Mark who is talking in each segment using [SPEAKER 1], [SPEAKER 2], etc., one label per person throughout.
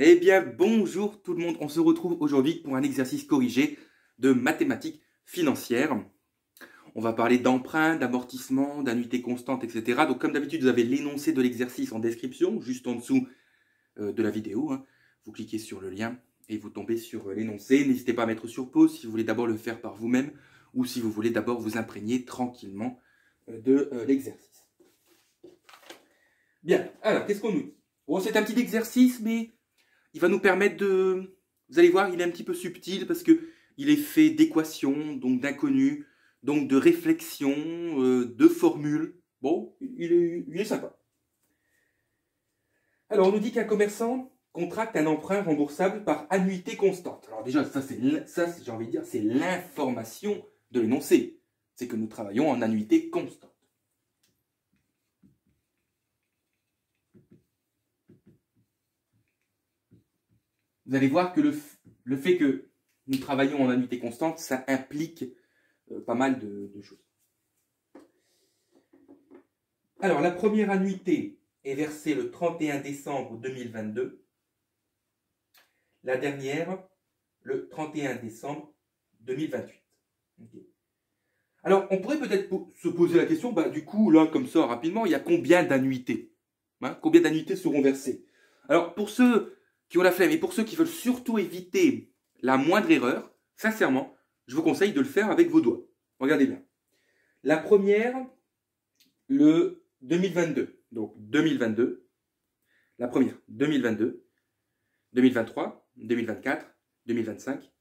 [SPEAKER 1] Eh bien, bonjour tout le monde. On se retrouve aujourd'hui pour un exercice corrigé de mathématiques financières. On va parler d'emprunt, d'amortissement, d'annuité constante, etc. Donc, comme d'habitude, vous avez l'énoncé de l'exercice en description, juste en dessous de la vidéo. Vous cliquez sur le lien et vous tombez sur l'énoncé. N'hésitez pas à mettre sur pause si vous voulez d'abord le faire par vous-même ou si vous voulez d'abord vous imprégner tranquillement de l'exercice. Bien, alors, qu'est-ce qu'on nous dit? Bon, c'est un petit exercice, mais il va nous permettre de... Vous allez voir, il est un petit peu subtil parce que il est fait d'équations, donc d'inconnus, donc de réflexions, de formules. Bon, il est sympa. Alors, on nous dit qu'un commerçant contracte un emprunt remboursable par annuité constante. Alors déjà, ça, j'ai envie de dire, c'est l'information de l'énoncé. C'est que nous travaillons en annuité constante. Vous allez voir que le fait que nous travaillons en annuité constante, ça implique pas mal de choses. Alors, la première annuité est versée le 31 décembre 2022. La dernière, le 31 décembre 2028. Okay. Alors, on pourrait peut-être se poser la question, du coup, là, comme ça, rapidement, il y a combien d'annuités? Combien d'annuités seront versées? Alors, pour ceux qui ont la flemme et pour ceux qui veulent surtout éviter la moindre erreur, sincèrement, je vous conseille de le faire avec vos doigts. Regardez bien. La première, le 2022. Donc 2022. La première, 2022. 2023, 2024, 2025,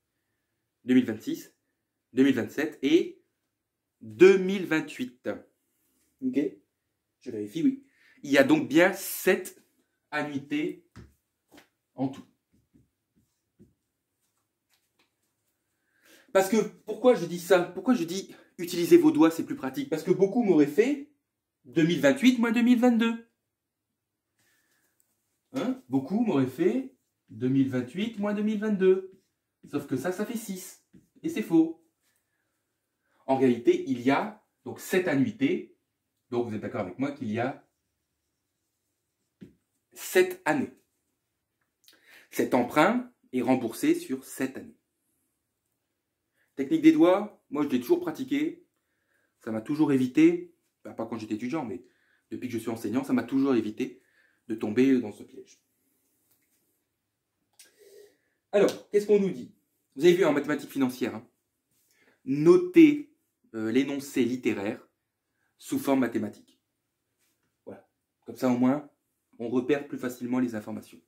[SPEAKER 1] 2026, 2027 et 2028. Ok? Je vérifie, oui. Il y a donc bien 7 annuités en tout. Parce que, pourquoi je dis ça? Pourquoi je dis utilisez vos doigts, c'est plus pratique? Parce que beaucoup m'auraient fait 2028 moins 2022. Beaucoup m'auraient fait 2028 moins 2022. Sauf que ça fait 6. Et c'est faux. En réalité, il y a donc 7 annuités. Donc vous êtes d'accord avec moi qu'il y a 7 années. Cet emprunt est remboursé sur 7 années. Technique des doigts, moi je l'ai toujours pratiqué. Ça m'a toujours évité, pas quand j'étais étudiant, mais depuis que je suis enseignant, ça m'a toujours évité de tomber dans ce piège. Alors, qu'est-ce qu'on nous dit? Vous avez vu en mathématiques financières, notez l'énoncé littéraire sous forme mathématique. Voilà. Comme ça, au moins, on repère plus facilement les informations.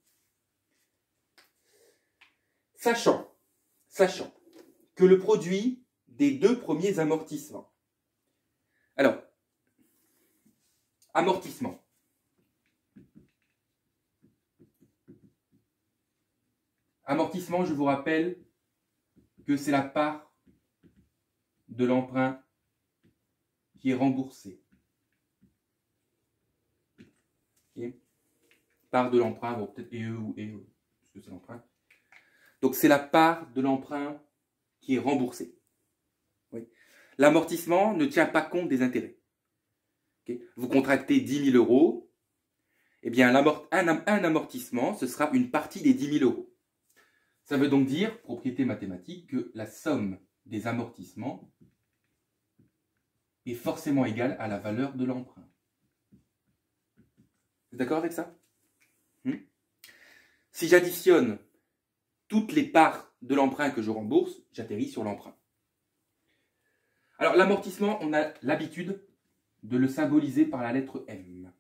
[SPEAKER 1] Sachant que le produit des 2 premiers amortissements. Alors, amortissement. Amortissement, je vous rappelle que c'est la part de l'emprunt qui est remboursée. Okay. Part de l'emprunt, bon, peut-être EE ou EE, parce que c'est l'emprunt. Donc, c'est la part de l'emprunt qui est remboursée. Oui. L'amortissement ne tient pas compte des intérêts. Okay. Vous contractez 10 000 euros, eh bien, un amortissement, ce sera une partie des 10 000 euros. Ça veut donc dire, propriété mathématique, que la somme des amortissements est forcément égale à la valeur de l'emprunt. Vous êtes d'accord avec ça? Si j'additionne toutes les parts de l'emprunt que je rembourse, j'atterris sur l'emprunt. Alors, l'amortissement, on a l'habitude de le symboliser par la lettre M.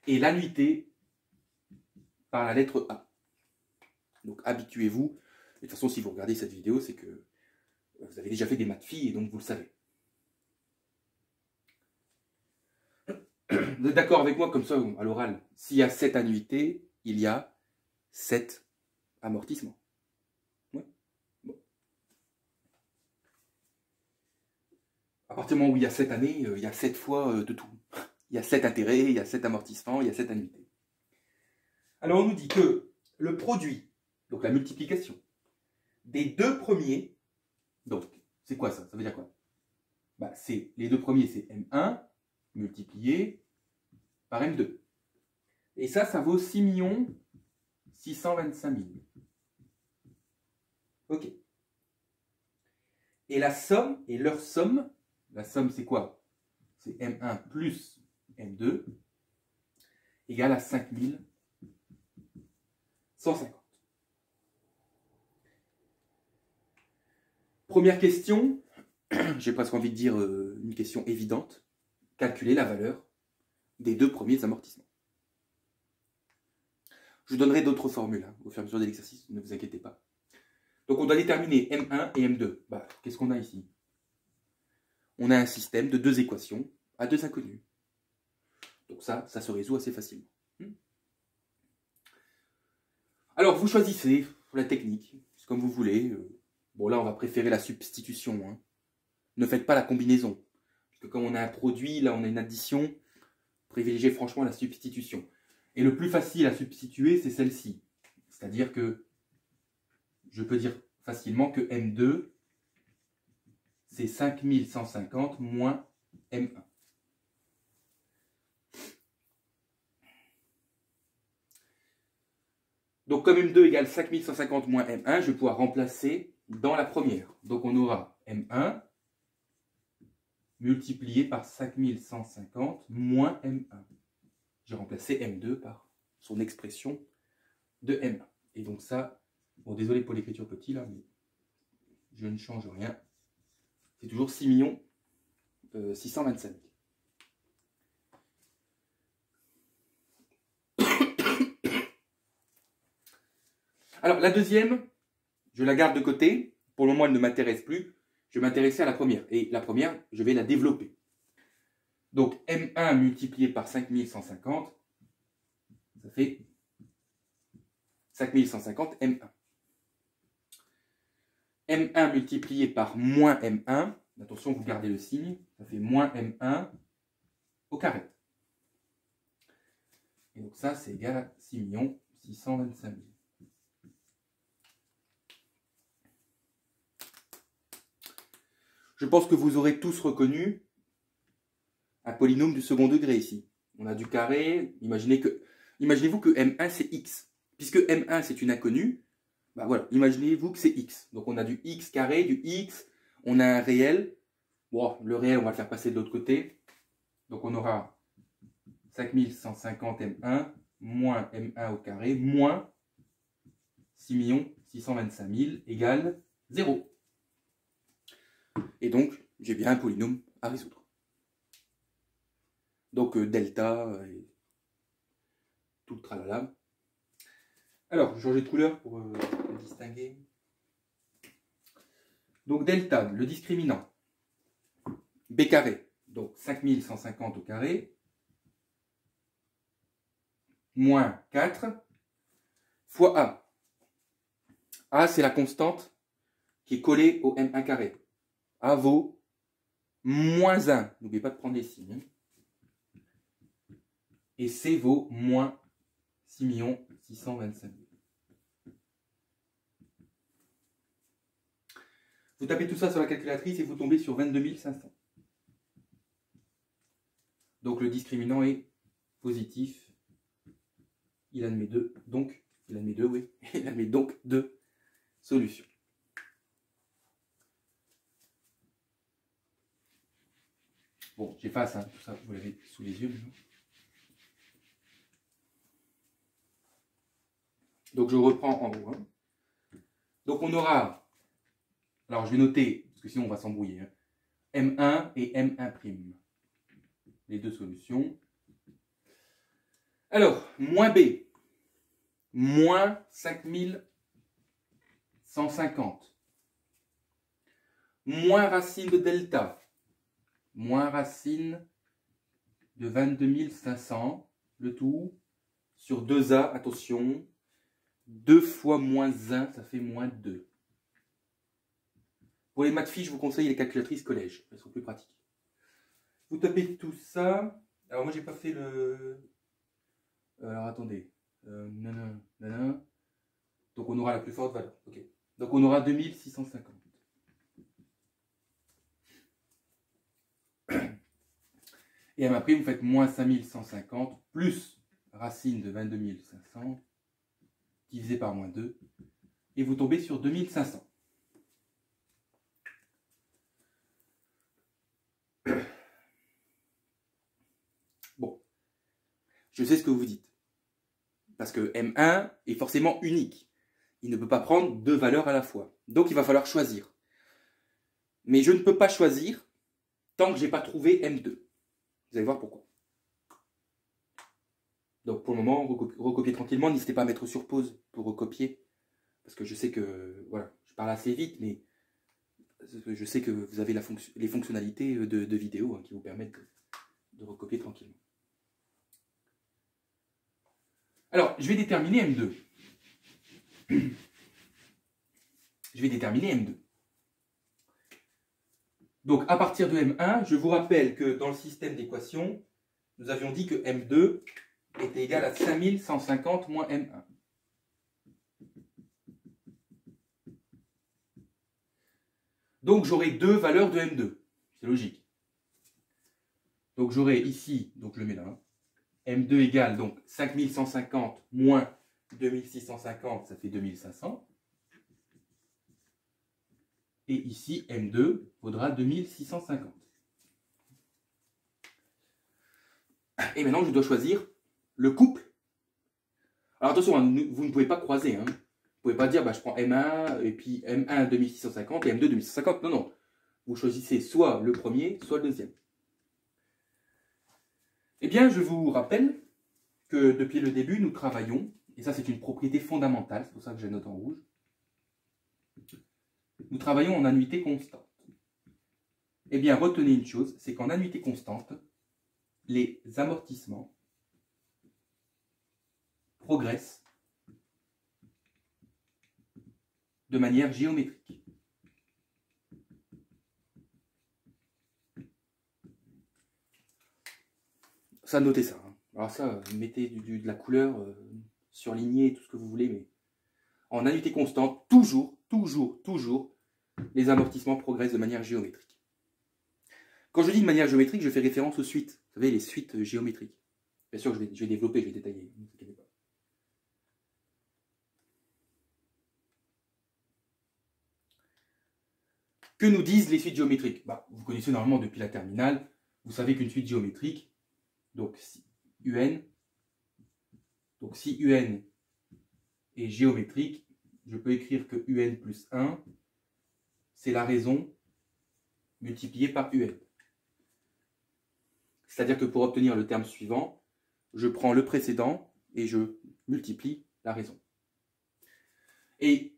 [SPEAKER 1] Et l'annuité par la lettre A. Donc, habituez-vous. De toute façon, si vous regardez cette vidéo, c'est que vous avez déjà fait des maths filles et donc vous le savez. Vous êtes d'accord avec moi comme ça, à l'oral? S'il y a 7 annuités, il y a 7 amortissements. Ouais. Bon. À partir du moment où il y a 7 années, il y a 7 fois de tout. Il y a 7 intérêts, il y a 7 amortissements, il y a 7 annuités. Alors on nous dit que le produit, donc la multiplication, des 2 premiers, donc c'est quoi ça? Ça veut dire quoi? Les 2 premiers, c'est M1 multiplié par M2. Et ça vaut 6 625 000. Ok. Et la somme, et leur somme, la somme c'est quoi? C'est M1 plus M2 égale à 5150. Première question, j'ai presque envie de dire une question évidente. Calculer la valeur des deux premiers amortissements. Je donnerai d'autres formules hein, au fur et à mesure de l'exercice, ne vous inquiétez pas. Donc on doit déterminer M1 et M2. Bah, qu'est-ce qu'on a ici? On a un système de deux équations à deux inconnus. Donc ça se résout assez facilement. Alors vous choisissez la technique, c'est comme vous voulez. Bon là on va préférer la substitution. Hein. Ne faites pas la combinaison. Parce que comme on a un produit, là on a une addition, privilégiez franchement la substitution. Et le plus facile à substituer, c'est celle-ci. C'est-à-dire que je peux dire facilement que M2, c'est 5150 moins M1. Donc comme M2 égale 5150 moins M1, je vais pouvoir remplacer dans la première. Donc on aura M1 multiplié par 5150 moins M1. J'ai remplacé M2 par son expression de M1. Et donc ça, bon désolé pour l'écriture petit là, mais je ne change rien. C'est toujours 6 625 000. Alors la deuxième, je la garde de côté. Pour le moment, elle ne m'intéresse plus. Je vais m'intéresser à la première. Et la première, je vais la développer. Donc M1 multiplié par 5150, ça fait 5150 M1. M1 multiplié par moins M1, attention, vous gardez le signe, ça fait moins M1 au carré. Et donc ça, c'est égal à 6 625 000. Je pense que vous aurez tous reconnu un polynôme du second degré ici. On a du carré, imaginez-vous que M1 c'est X. Puisque M1 c'est une inconnue, bah voilà, imaginez-vous que c'est X. Donc on a du X carré, du X, on a un réel. Bon, le réel, on va le faire passer de l'autre côté. Donc on aura 5150 M1 moins M1 au carré moins 6 625 000 égale 0. Et donc, j'ai bien un polynôme à résoudre. Donc delta et tout le tralala. Alors, je vais changer de couleur pour le distinguer. Donc delta, le discriminant, b carré, donc 5150 au carré, moins 4, fois a. A, c'est la constante qui est collée au M1 carré. A vaut moins 1. N'oubliez pas de prendre les signes. Et C vaut moins 6 625 000. Vous tapez tout ça sur la calculatrice et vous tombez sur 22 500. Donc le discriminant est positif. Il admet deux. Donc, il admet deux, oui. Il admet donc deux solutions. Bon, j'efface, hein, tout ça, vous l'avez sous les yeux maintenant. Donc je reprends en haut. Hein. Donc on aura, alors je vais noter, parce que sinon on va s'embrouiller, hein, M1 et M1'. Les deux solutions. Alors, moins B, moins 5150, moins racine de delta, moins racine de 22 500, le tout sur 2A, attention, 2 fois moins 1, ça fait moins 2. Pour les maths filles, je vous conseille les calculatrices collège, elles sont plus pratiques. Vous tapez tout ça. Alors moi j'ai pas fait le... alors attendez. Donc on aura la plus forte valeur. Ok. Donc on aura 2650. Et à ma prime, vous faites moins 5150 plus racine de 22 500 divisé par moins 2, et vous tombez sur 2500. Bon, je sais ce que vous dites. Parce que M1 est forcément unique. Il ne peut pas prendre deux valeurs à la fois. Donc il va falloir choisir. Mais je ne peux pas choisir tant que je n'ai pas trouvé M2. Vous allez voir pourquoi. Donc pour le moment, recopiez tranquillement. N'hésitez pas à mettre sur pause pour recopier. Parce que je sais que, voilà, je parle assez vite, mais je sais que vous avez les fonctionnalités de vidéo qui vous permettent de recopier tranquillement. Alors, je vais déterminer M2. Je vais déterminer M2. Donc, à partir de M1, je vous rappelle que dans le système d'équations, nous avions dit que M2 était égal à 5150 moins M1. Donc, j'aurai deux valeurs de M2. C'est logique. Donc, j'aurai ici, donc je le mets là, M2 égale donc 5150 moins 2650, ça fait 2500. Et ici, M2 vaudra 2650. Et maintenant, je dois choisir le couple. Alors attention, vous ne pouvez pas croiser. Vous ne pouvez pas dire, bah, je prends M1 et puis M1 2650 et M2 2650. Non, non. Vous choisissez soit le premier, soit le deuxième. Eh bien, je vous rappelle que depuis le début, nous travaillons, et ça c'est une propriété fondamentale, c'est pour ça que j'ai note en rouge, nous travaillons en annuité constante. Eh bien, retenez une chose, c'est qu'en annuité constante, les amortissements progressent de manière géométrique. Ça, notez ça. Alors ça, mettez de la couleur, surlignée, tout ce que vous voulez, mais en annuité constante, toujours, les amortissements progressent de manière géométrique. Quand je dis de manière géométrique, je fais référence aux suites. Vous savez, les suites géométriques. Bien sûr, je vais développer, je vais détailler, ne vous inquiétez pas. Que nous disent les suites géométriques? Bah, vous connaissez normalement depuis la terminale, vous savez qu'une suite géométrique, donc si UN, donc si UN est géométrique, je peux écrire que UN plus 1, c'est la raison multipliée par UN. C'est-à-dire que pour obtenir le terme suivant, je prends le précédent et je multiplie la raison. Et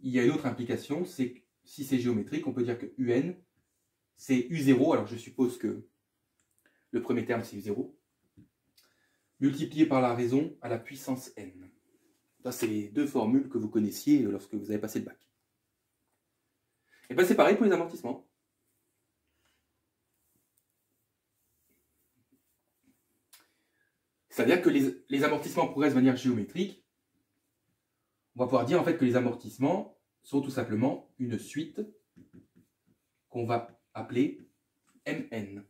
[SPEAKER 1] il y a une autre implication, c'est que si c'est géométrique, on peut dire que UN, c'est U0, alors je suppose que le premier terme c'est U0, multiplié par la raison à la puissance n. Ça, c'est les deux formules que vous connaissiez lorsque vous avez passé le bac. Et bien c'est pareil pour les amortissements. C'est-à-dire que les amortissements progressent de manière géométrique. On va pouvoir dire en fait que les amortissements sont tout simplement une suite qu'on va appeler Mn.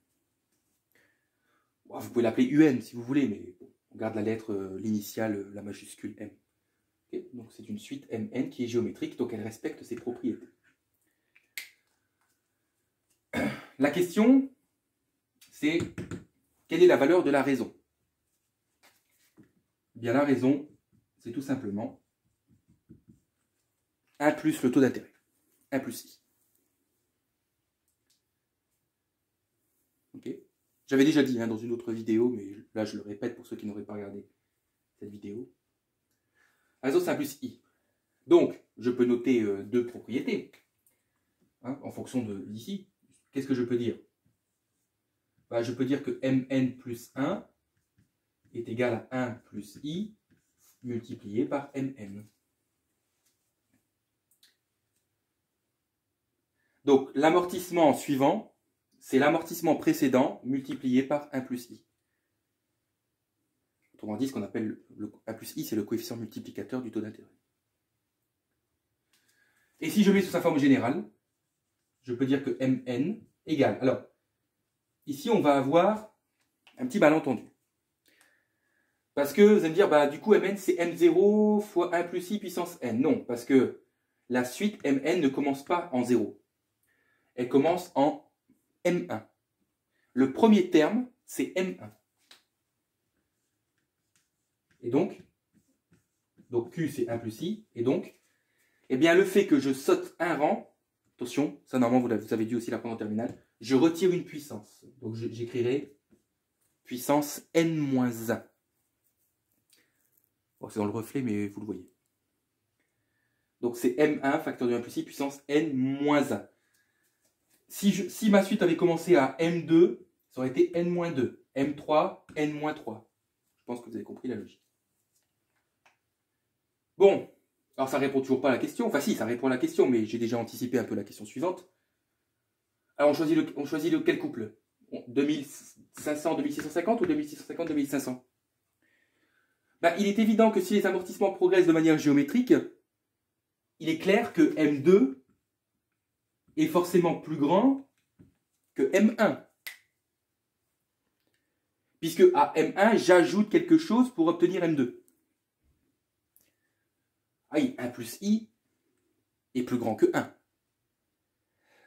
[SPEAKER 1] Vous pouvez l'appeler UN si vous voulez, mais on garde la lettre, l'initiale, la majuscule M. Okay, donc c'est une suite Mn qui est géométrique, donc elle respecte ses propriétés. La question, c'est quelle est la valeur de la raison? Eh bien, la raison, c'est tout simplement 1 plus le taux d'intérêt, 1 plus I. Ok. J'avais déjà dit dans une autre vidéo, mais là je le répète pour ceux qui n'auraient pas regardé cette vidéo. La raison, c'est 1 plus I. Donc, je peux noter deux propriétés en fonction de l'ici. Qu'est-ce que je peux dire? Bah, je peux dire que Mn plus 1 est égal à 1 plus I multiplié par Mn. Donc, l'amortissement suivant, c'est l'amortissement précédent multiplié par 1 plus I. Autrement dit, ce qu'on appelle le 1 plus I, c'est le coefficient multiplicateur du taux d'intérêt. Et si je mets sous sa forme générale, je peux dire que Mn égale. Alors, ici, on va avoir un petit malentendu. Parce que vous allez me dire, bah, du coup, Mn, c'est M0 fois 1 plus I puissance N. Non, parce que la suite Mn ne commence pas en 0. Elle commence en M1. Le premier terme, c'est M1. Et donc Q, c'est 1 plus I. Et donc, eh bien, le fait que je saute un rang, attention, ça, normalement, vous avez dû aussi l'apprendre en terminale, je retire une puissance. Donc, j'écrirai puissance N-1. Bon, c'est dans le reflet, mais vous le voyez. Donc, c'est M1, facteur de 1 plus I, puissance N-1. Si ma suite avait commencé à M2, ça aurait été N-2. M3, N-3. Je pense que vous avez compris la logique. Bon, alors ça répond toujours pas à la question. Enfin si, ça répond à la question, mais j'ai déjà anticipé un peu la question suivante. Alors on choisit lequel couple? 2500, 2650 ou 2650, 2500? Ben, il est évident que si les amortissements progressent de manière géométrique, il est clair que M2 est forcément plus grand que M1. Puisque à M1, j'ajoute quelque chose pour obtenir M2. Ah oui, 1 plus I est plus grand que 1.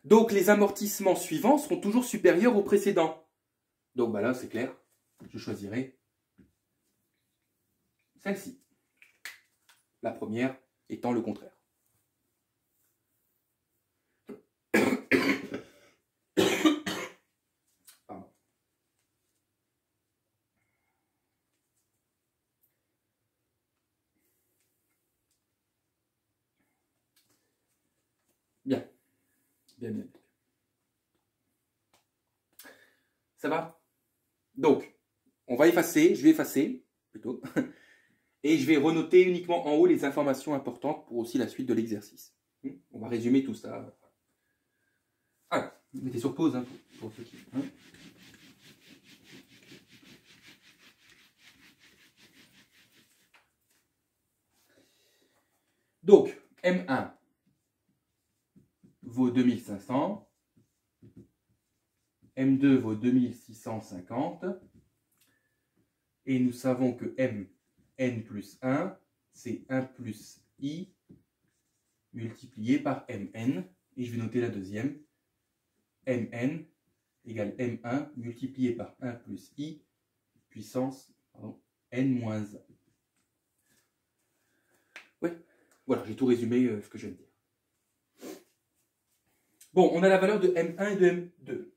[SPEAKER 1] Donc les amortissements suivants seront toujours supérieurs aux précédents. Donc bah là, c'est clair, je choisirai celle-ci. La première étant le contraire. Pardon. Bien. Bien, bien. Ça va? Donc, on va effacer, je vais effacer, plutôt, et je vais renoter uniquement en haut les informations importantes pour aussi la suite de l'exercice. On va résumer tout ça. Ah, mettez sur pause, hein, pour ceux qui... Hein. Donc, M1 vaut 2500, M2 vaut 2650, et nous savons que Mn plus 1, c'est 1 plus I multiplié par Mn, et je vais noter la deuxième, Mn égale M1 multiplié par 1 plus I puissance N-1. Oui, voilà, j'ai tout résumé ce que je viens de dire. Bon, on a la valeur de M1 et de M2.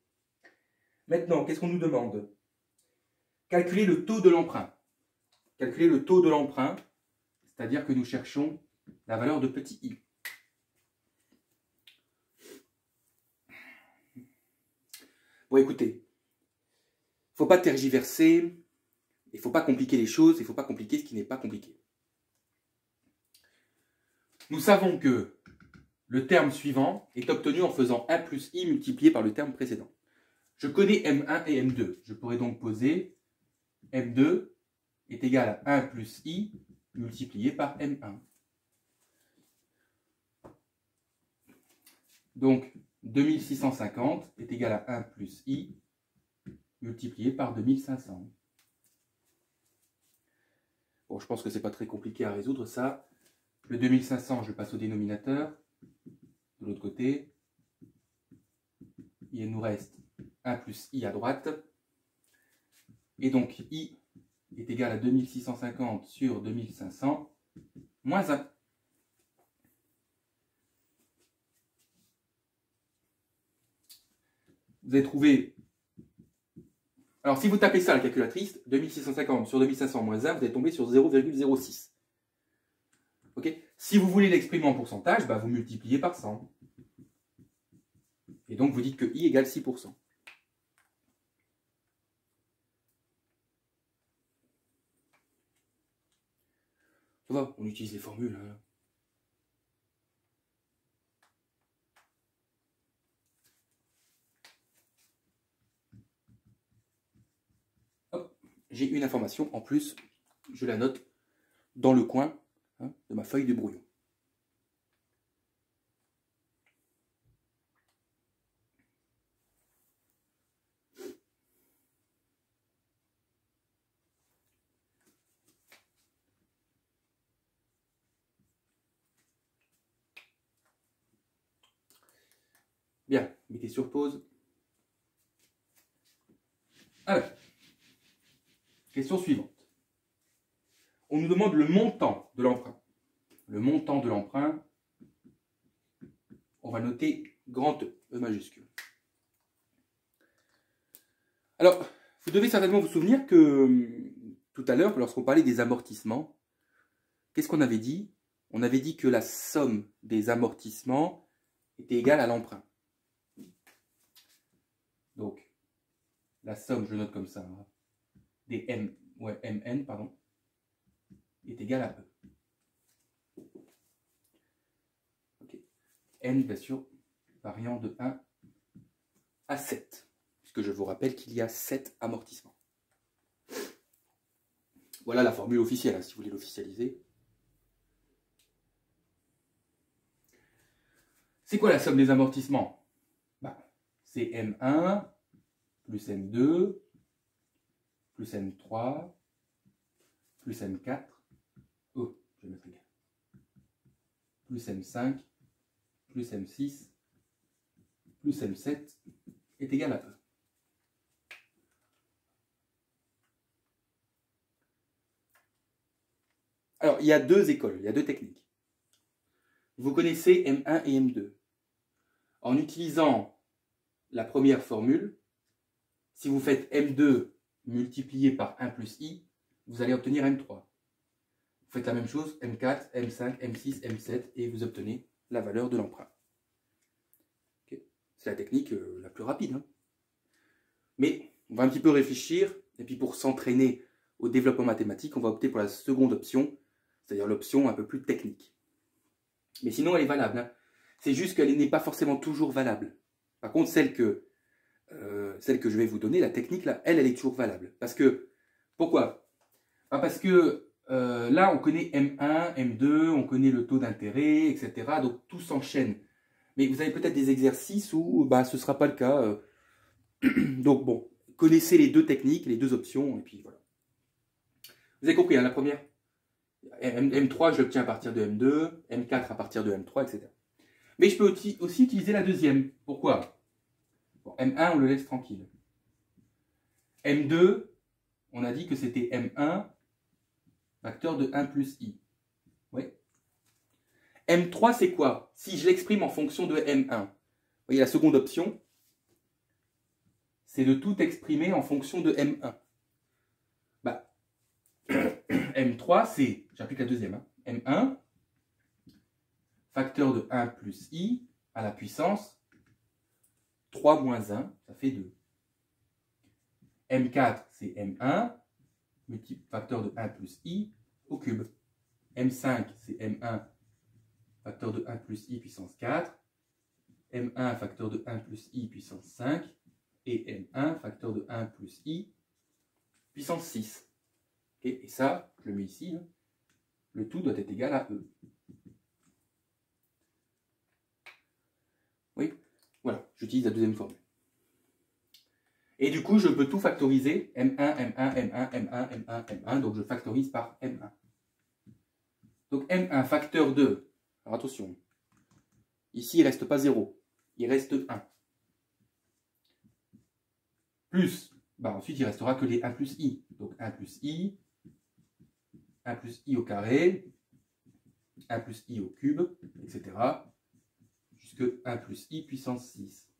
[SPEAKER 1] Maintenant, qu'est-ce qu'on nous demande? Calculer le taux de l'emprunt. Calculer le taux de l'emprunt, c'est-à-dire que nous cherchons la valeur de petit i. Bon, écoutez, il ne faut pas tergiverser, il ne faut pas compliquer les choses, il ne faut pas compliquer ce qui n'est pas compliqué. Nous savons que le terme suivant est obtenu en faisant 1 plus i multiplié par le terme précédent. Je connais M1 et M2. Je pourrais donc poser M2 est égal à 1 plus i multiplié par M1. Donc, 2650 est égal à 1 plus i multiplié par 2500. Bon, je pense que ce n'est pas très compliqué à résoudre ça. Le 2500, je passe au dénominateur. De l'autre côté, il nous reste 1 plus i à droite. Et donc, i est égal à 2650 sur 2500 moins 1. Vous avez trouvé... Alors, si vous tapez ça à la calculatrice, 2650 sur 2500 moins 1, vous allez tomber sur 0,06. Ok? Si vous voulez l'exprimer en pourcentage, bah, vous multipliez par 100. Et donc, vous dites que i égale 6%. Ça va, on utilise les formules. Hein. J'ai une information en plus, je la note dans le coin de ma feuille de brouillon. Bien, mettez sur pause. Alors, question suivante. On nous demande le montant de l'emprunt. Le montant de l'emprunt, on va noter grand E, E majuscule. Alors, vous devez certainement vous souvenir que tout à l'heure, lorsqu'on parlait des amortissements, qu'est-ce qu'on avait dit? On avait dit que la somme des amortissements était égale à l'emprunt. Donc, la somme, je note comme ça, hein, des MN, pardon, est égale à E. Okay. N, bien sûr, variant de 1 à 7, puisque je vous rappelle qu'il y a 7 amortissements. Voilà la formule officielle, hein, si vous voulez l'officialiser. C'est quoi la somme des amortissements? C'est M1 plus M2 plus M3 plus M4, oh, je vais mettre égal, plus M5 plus M6 plus M7 est égal à E. Alors, il y a deux écoles, il y a deux techniques. Vous connaissez M1 et M2. En utilisant la première formule, si vous faites M2 multiplié par 1 plus I, vous allez obtenir M3. Vous faites la même chose, M4, M5, M6, M7, et vous obtenez la valeur de l'emprunt. Okay. C'est la technique la plus rapide. Hein. Mais on va un petit peu réfléchir, et puis pour s'entraîner au développement mathématique, on va opter pour la seconde option, c'est-à-dire l'option un peu plus technique. Mais sinon, elle est valable. Hein. C'est juste qu'elle n'est pas forcément toujours valable. Par contre, celle que je vais vous donner, la technique, là, elle est toujours valable. Parce que, pourquoi? Parce que là, on connaît M1, M2, on connaît le taux d'intérêt, etc. Donc, tout s'enchaîne. Mais vous avez peut-être des exercices où ce ne sera pas le cas. Donc, bon, connaissez les deux techniques, les deux options, et puis voilà. Vous avez compris, hein, la première? M3, je l'obtiens à partir de M2, M4 à partir de M3, etc. Mais je peux aussi utiliser la deuxième. Pourquoi? Bon, M1, on le laisse tranquille. M2, on a dit que c'était M1 facteur de 1 plus I. Oui. M3, c'est quoi? Si je l'exprime en fonction de M1. Vous voyez, la seconde option, c'est de tout exprimer en fonction de M1. M3, c'est, j'applique la deuxième, hein, M1 facteur de 1 plus I à la puissance 3 moins 1, ça fait 2. M4, c'est M1 facteur de 1 plus I au cube. M5, c'est M1 facteur de 1 plus I puissance 4. M1 facteur de 1 plus I puissance 5. Et M1 facteur de 1 plus I puissance 6. Okay, et ça, je le mets ici, hein, le tout doit être égal à E. Oui, voilà, j'utilise la deuxième formule. Et du coup, je peux tout factoriser, M1, M1, M1, M1, M1, M1, donc je factorise par M1. Donc M1 facteur de, alors attention, ici il ne reste pas 0, il reste 1. Plus, ensuite il ne restera que les 1 plus I. Donc 1 plus I, 1 plus I au carré, 1 plus I au cube, etc. Jusque 1 plus I puissance 6.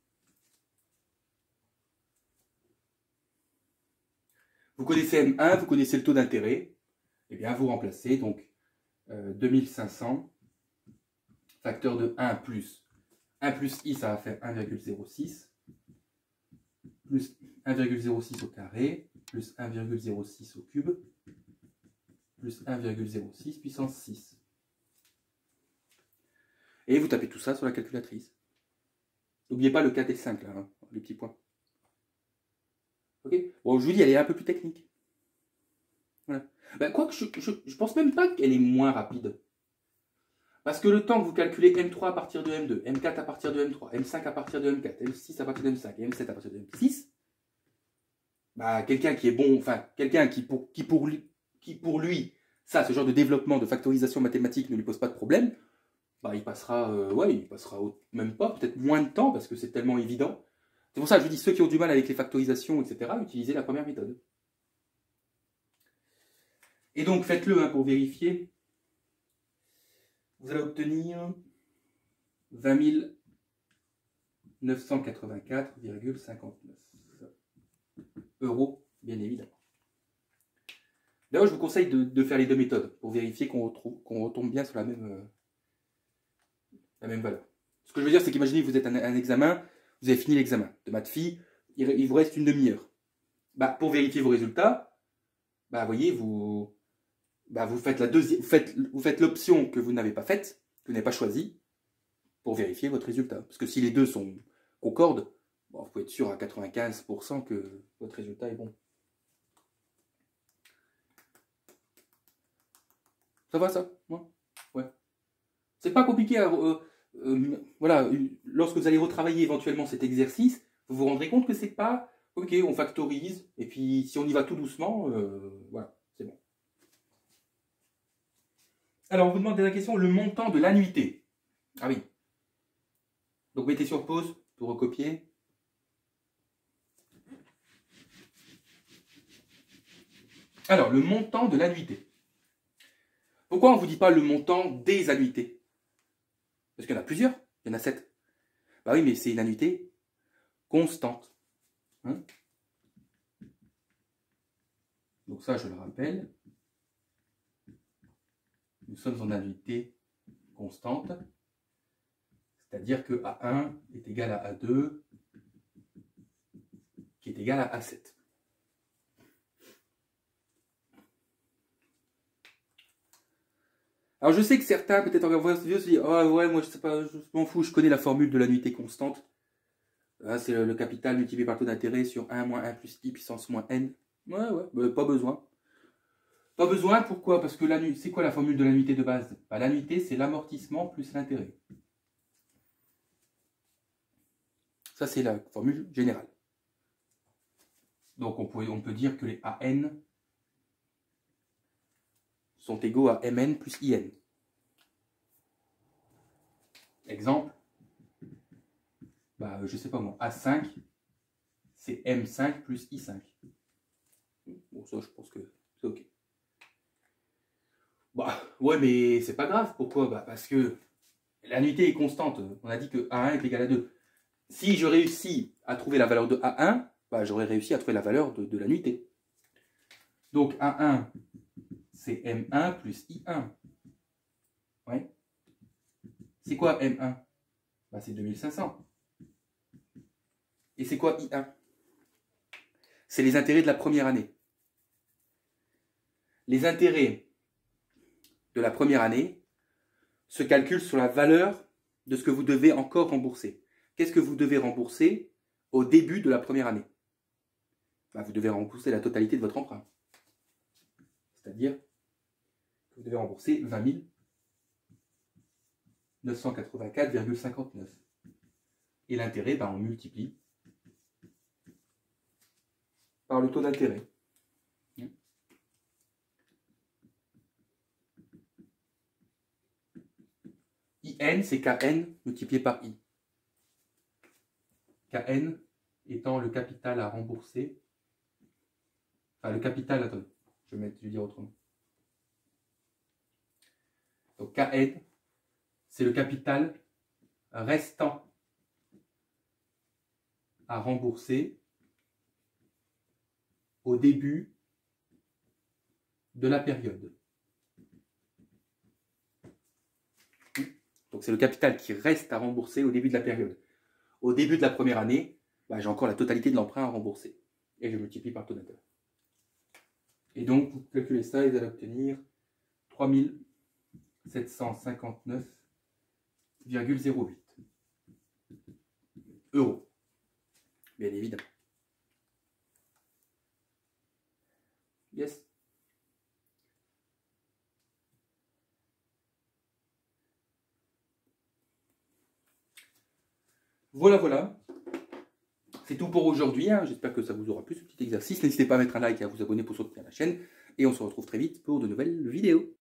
[SPEAKER 1] Vous connaissez M1, vous connaissez le taux d'intérêt. Eh bien, vous remplacez donc 2500, facteur de 1 plus I, ça va faire 1,06, plus 1,06 au carré, plus 1,06 au cube, plus 1,06 puissance 6. Et vous tapez tout ça sur la calculatrice. N'oubliez pas le 4 et 5, là, hein, les petits points. Ok. Bon, je vous dis, elle est un peu plus technique. Voilà. Quoique, je pense même pas qu'elle est moins rapide. Parce que le temps que vous calculez M3 à partir de M2, M4 à partir de M3, M5 à partir de M4, M6 à partir de M5 et M7 à partir de M6, quelqu'un qui est bon, enfin, quelqu'un qui pour lui, ça, ce genre de développement de factorisation mathématique ne lui pose pas de problème,
[SPEAKER 2] bah, il passera, même pas, peut-être moins de temps, parce que c'est tellement évident. C'est pour ça que je dis, ceux qui ont du mal avec les factorisations, etc., utilisez la première méthode. Et donc, faites-le hein, pour vérifier. Vous allez obtenir 20 984,59 euros, bien évidemment. D'ailleurs, je vous conseille de faire les deux méthodes pour vérifier qu'on retombe bien sur la même valeur. Ce que je veux dire, c'est qu'imaginez que vous êtes à un examen, vous avez fini l'examen de maths phi, il vous reste une demi-heure. Bah, pour vérifier vos résultats, bah, voyez, vous faites la deuxième, vous faites l'option que vous n'avez pas faite, que vous n'avez pas choisie, pour vérifier votre résultat. Parce que si les deux concordent, bon, vous pouvez être sûr à 95% que votre résultat est bon. Ça va ça? Ouais. C'est pas compliqué. Voilà, lorsque vous allez retravailler éventuellement cet exercice, vous vous rendrez compte que c'est pas ok, on factorise, et puis si on y va tout doucement, voilà, c'est bon. Alors, on vous demande la question, le montant de l'annuité. Ah oui. Donc, mettez sur pause pour recopier. Alors, le montant de l'annuité. Pourquoi on ne vous dit pas le montant des annuités? Parce qu'il y en a plusieurs, il y en a 7. Bah oui, mais c'est une annuité constante. Hein? Donc ça, je le rappelle. Nous sommes en annuité constante. C'est-à-dire que A1 est égal à A2, qui est égal à A7. Alors je sais que certains, peut-être en voyant cette vidéo, se disent « Ah ouais, moi je sais pas, je m'en fous, je connais la formule de l'annuité constante. C'est le capital multiplié par le taux d'intérêt sur 1 moins 1 plus i puissance moins n. » Ouais, bah, pas besoin. Pas besoin, pourquoi? Parce que c'est quoi la formule de l'annuité de base? Bah, l'annuité, c'est l'amortissement plus l'intérêt. Ça, c'est la formule générale. Donc, on peut dire que les AN sont égaux à MN plus IN. Exemple, bah, je sais pas moi, A5, c'est M5 plus I5. Bon, ça, je pense que c'est OK. Bah, ouais, mais c'est pas grave. Pourquoi? Bah, parce que l'annuité est constante. On a dit que A1 est égal à 2. Si je réussis à trouver la valeur de A1, bah, j'aurais réussi à trouver la valeur de l'annuité. Donc A1, c'est M1 plus I1. Ouais. C'est quoi M1? Bah, c'est 2500. Et c'est quoi I1? C'est les intérêts de la première année. Les intérêts de la première année se calculent sur la valeur de ce que vous devez encore rembourser. Qu'est-ce que vous devez rembourser au début de la première année? Bah, vous devez rembourser la totalité de votre emprunt. C'est-à-dire que vous devez rembourser 20 984,59. Et l'intérêt, bah, on multiplie par le taux d'intérêt. IN, c'est KN multiplié par I. KN étant le capital à rembourser. Enfin, le capital, attendez, je vais dire autrement. Donc KN, c'est le capital restant à rembourser au début de la période. Donc c'est le capital qui reste à rembourser au début de la période. Au début de la première année, bah, j'ai encore la totalité de l'emprunt à rembourser. Et je multiplie par taux d'intérêt. Et donc, vous calculez ça et vous allez obtenir 3759,08 euros. Bien évidemment. Yes. Voilà. C'est tout pour aujourd'hui. Hein. J'espère que ça vous aura plu ce petit exercice. N'hésitez pas à mettre un like et à vous abonner pour soutenir la chaîne. Et on se retrouve très vite pour de nouvelles vidéos.